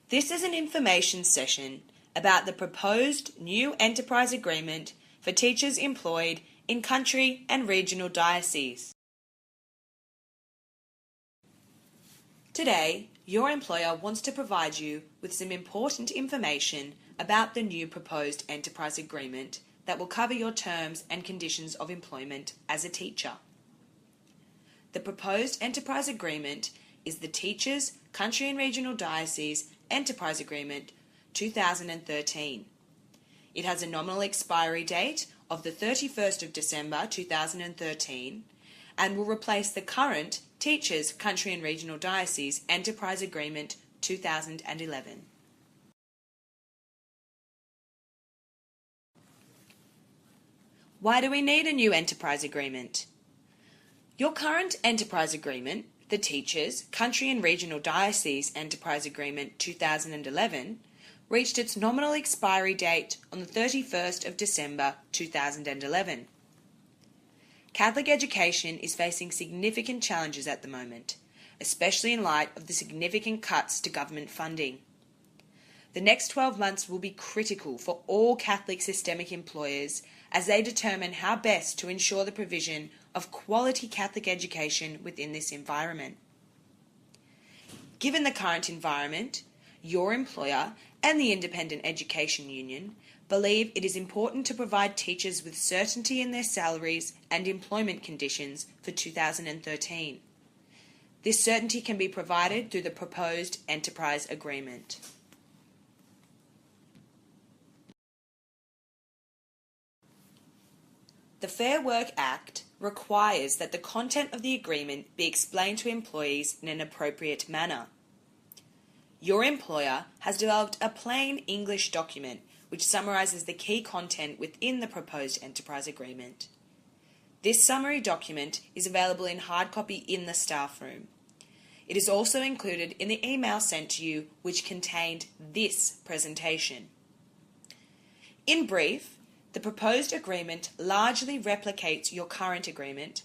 This is an information session about the proposed new enterprise agreement for teachers employed in country and regional dioceses. Today, your employer wants to provide you with some important information about the new proposed enterprise agreement that will cover your terms and conditions of employment as a teacher. The proposed enterprise agreement is the Teachers, Country and Regional Diocese Enterprise Agreement 2013. It has a nominal expiry date of the 31st of December 2013 and will replace the current Teachers, Country and Regional Diocese Enterprise Agreement 2011. Why do we need a new enterprise agreement? Your current enterprise agreement, the Teachers, Country and Regional Diocese Enterprise Agreement 2011, reached its nominal expiry date on the 31st of December 2011. Catholic education is facing significant challenges at the moment, especially in light of the significant cuts to government funding. The next 12 months will be critical for all Catholic systemic employers as they determine how best to ensure the provision of quality Catholic education within this environment. Given the current environment, your employer and the Independent Education Union believe it is important to provide teachers with certainty in their salaries and employment conditions for 2013. This certainty can be provided through the proposed enterprise agreement. The Fair Work Act requires that the content of the agreement be explained to employees in an appropriate manner. Your employer has developed a plain English document which summarises the key content within the proposed enterprise agreement. This summary document is available in hard copy in the staff room. It is also included in the email sent to you which contained this presentation. In brief, the proposed agreement largely replicates your current agreement,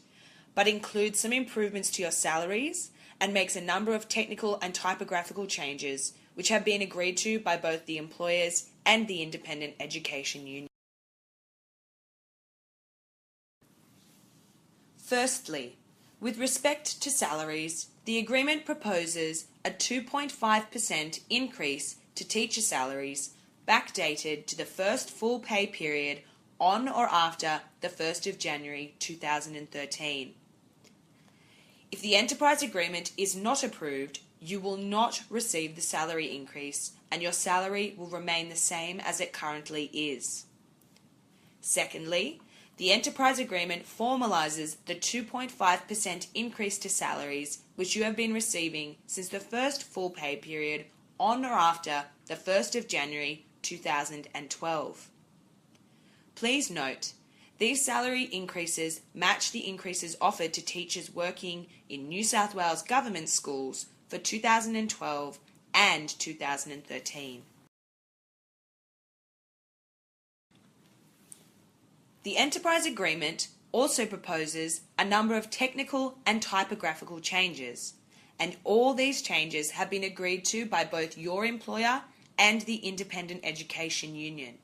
but includes some improvements to your salaries and makes a number of technical and typographical changes which have been agreed to by both the employers and the Independent Education Union. Firstly, with respect to salaries, the agreement proposes a 2.5% increase to teacher salaries backdated to the first full pay period on or after the 1st of January 2013. If the enterprise agreement is not approved, you will not receive the salary increase and your salary will remain the same as it currently is. Secondly, the enterprise agreement formalises the 2.5% increase to salaries which you have been receiving since the first full pay period on or after the 1st of January 2012. Please note, these salary increases match the increases offered to teachers working in New South Wales government schools for 2012 and 2013. The enterprise agreement also proposes a number of technical and typographical changes, and all these changes have been agreed to by both your employer and the Independent Education Union.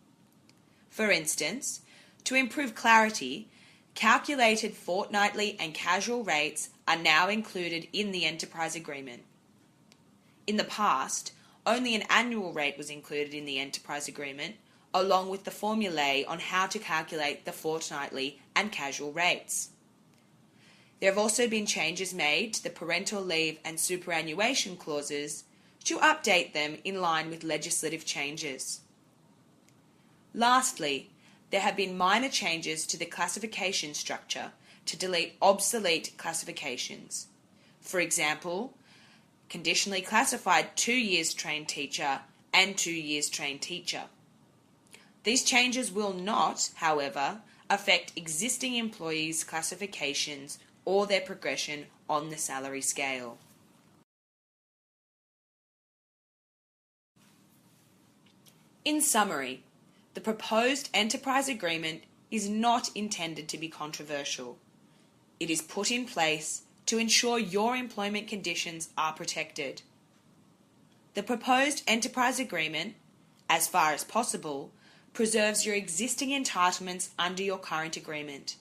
For instance, to improve clarity, calculated fortnightly and casual rates are now included in the enterprise agreement. In the past, only an annual rate was included in the enterprise agreement, along with the formulae on how to calculate the fortnightly and casual rates. There have also been changes made to the parental leave and superannuation clauses to update them in line with legislative changes. Lastly, there have been minor changes to the classification structure to delete obsolete classifications. For example, conditionally classified 2 years trained teacher and 2 years trained teacher. These changes will not, however, affect existing employees' classifications or their progression on the salary scale. In summary, the proposed enterprise agreement is not intended to be controversial. It is put in place to ensure your employment conditions are protected. The proposed enterprise agreement, as far as possible, preserves your existing entitlements under your current agreement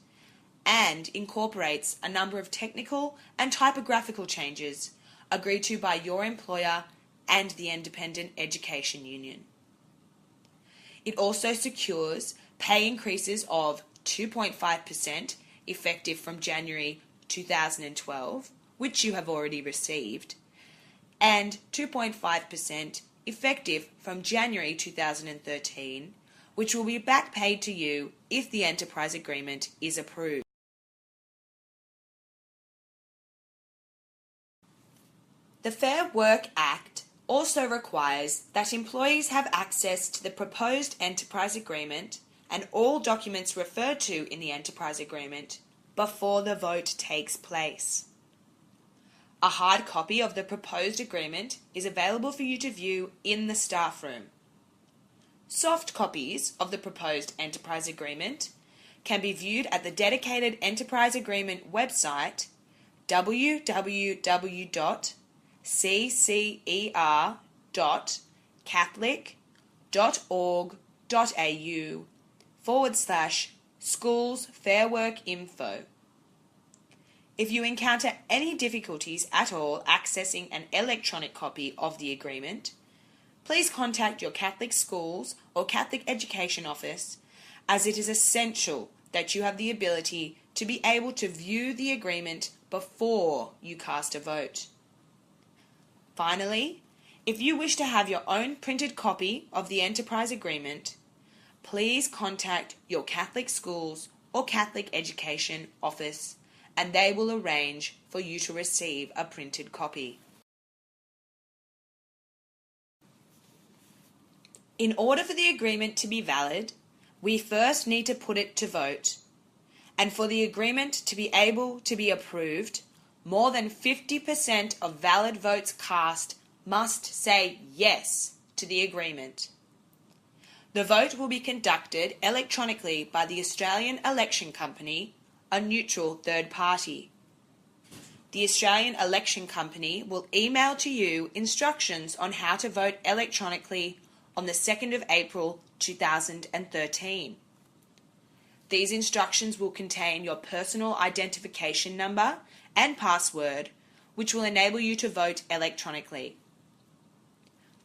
and incorporates a number of technical and typographical changes agreed to by your employer and the Independent Education Union. It also secures pay increases of 2.5% effective from January 2012, which you have already received, and 2.5% effective from January 2013, which will be back paid to you if the enterprise agreement is approved. The Fair Work Act also requires that employees have access to the proposed enterprise agreement and all documents referred to in the enterprise agreement before the vote takes place. A hard copy of the proposed agreement is available for you to view in the staff room. Soft copies of the proposed enterprise agreement can be viewed at the dedicated enterprise agreement website www.ccer.catholic.org.au/schools Fair Work Info. If you encounter any difficulties at all accessing an electronic copy of the agreement, please contact your Catholic schools or Catholic education office, as it is essential that you have the ability to be able to view the agreement before you cast a vote. Finally, if you wish to have your own printed copy of the enterprise agreement, please contact your Catholic schools or Catholic education office, and they will arrange for you to receive a printed copy. In order for the agreement to be valid, we first need to put it to vote. And for the agreement to be able to be approved, more than 50% of valid votes cast must say yes to the agreement. The vote will be conducted electronically by the Australian Election Company, a neutral third party. The Australian Election Company will email to you instructions on how to vote electronically on the 2nd of April 2013. These instructions will contain your personal identification number and password, which will enable you to vote electronically.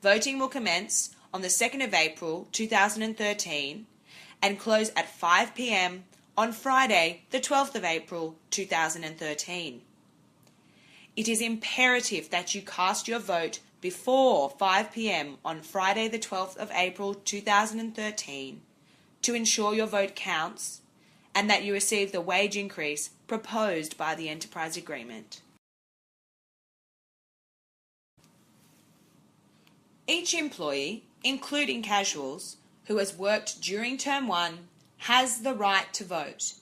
Voting will commence on the 2nd of April 2013 and close at 5 p.m. on Friday, the 12th of April 2013. It is imperative that you cast your vote before 5 p.m. on Friday, the 12th of April 2013 to ensure your vote counts and that you receive the wage increase proposed by the enterprise agreement. Each employee, including casuals, who has worked during Term 1 has the right to vote.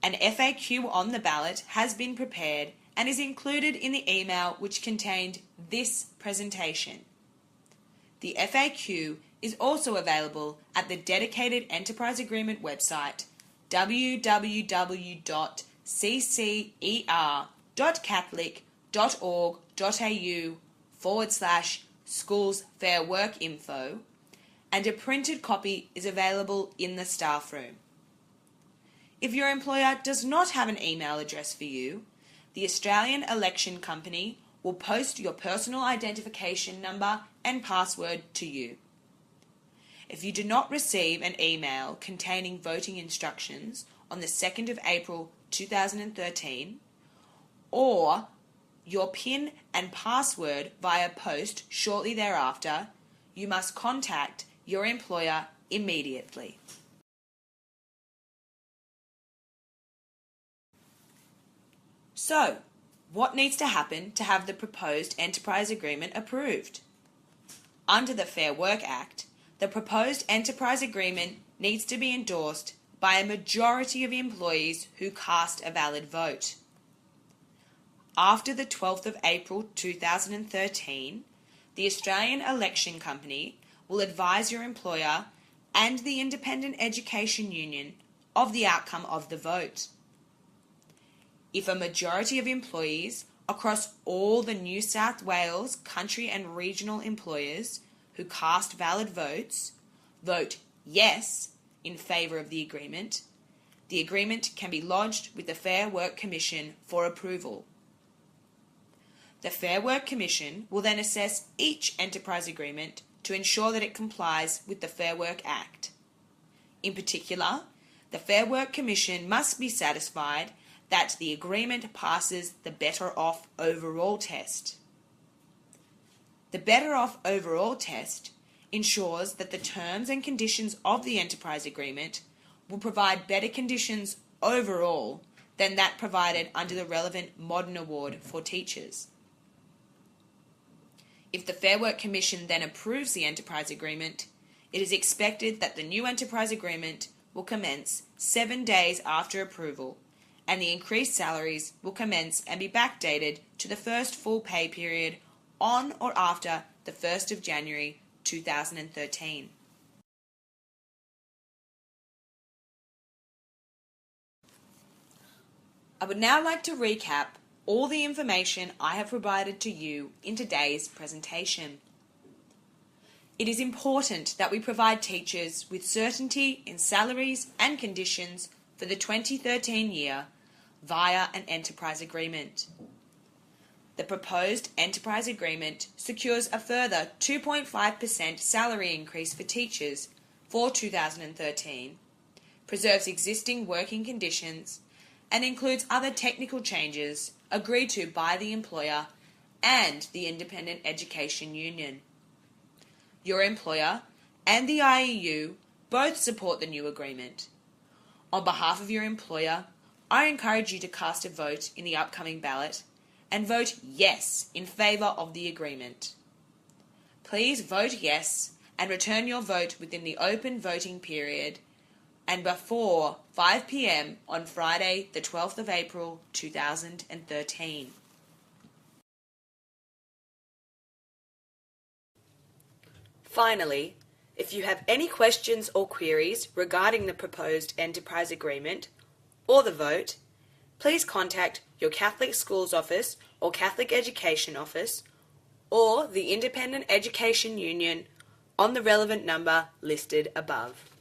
An FAQ on the ballot has been prepared and is included in the email which contained this presentation. The FAQ is also available at the dedicated enterprise agreement website www.ccer.catholic.org.au/schools Fair Work Info, and a printed copy is available in the staff room. If your employer does not have an email address for you, the Australian Election Company will post your personal identification number and password to you. If you do not receive an email containing voting instructions on the 2nd of April 2013, or your PIN and password via post shortly thereafter, you must contact your employer immediately. So, what needs to happen to have the proposed enterprise agreement approved? Under the Fair Work Act, the proposed enterprise agreement needs to be endorsed by a majority of employees who cast a valid vote. After the 12th of April 2013, the Australian Election Company will advise your employer and the Independent Education Union of the outcome of the vote. If a majority of employees across all the New South Wales country and regional employers who cast valid votes vote yes in favour of the agreement can be lodged with the Fair Work Commission for approval. The Fair Work Commission will then assess each enterprise agreement to ensure that it complies with the Fair Work Act. In particular, the Fair Work Commission must be satisfied that the agreement passes the Better Off Overall test. The Better Off Overall test ensures that the terms and conditions of the enterprise agreement will provide better conditions overall than that provided under the relevant modern award for teachers. If the Fair Work Commission then approves the enterprise agreement, it is expected that the new enterprise agreement will commence 7 days after approval, and the increased salaries will commence and be backdated to the first full pay period on or after the 1st of January 2013. I would now like to recap all the information I have provided to you in today's presentation. It is important that we provide teachers with certainty in salaries and conditions for the 2013 year via an enterprise agreement. The proposed enterprise agreement secures a further 2.5% salary increase for teachers for 2013, preserves existing working conditions, and includes other technical changes agreed to by the employer and the Independent Education Union. Your employer and the IEU both support the new agreement. On behalf of your employer, I encourage you to cast a vote in the upcoming ballot and vote yes in favour of the agreement. Please vote yes and return your vote within the open voting period and before 5 p.m. on Friday, the 12th of April 2013. Finally, if you have any questions or queries regarding the proposed enterprise agreement or the vote, please contact your Catholic Schools Office or Catholic Education Office or the Independent Education Union on the relevant number listed above.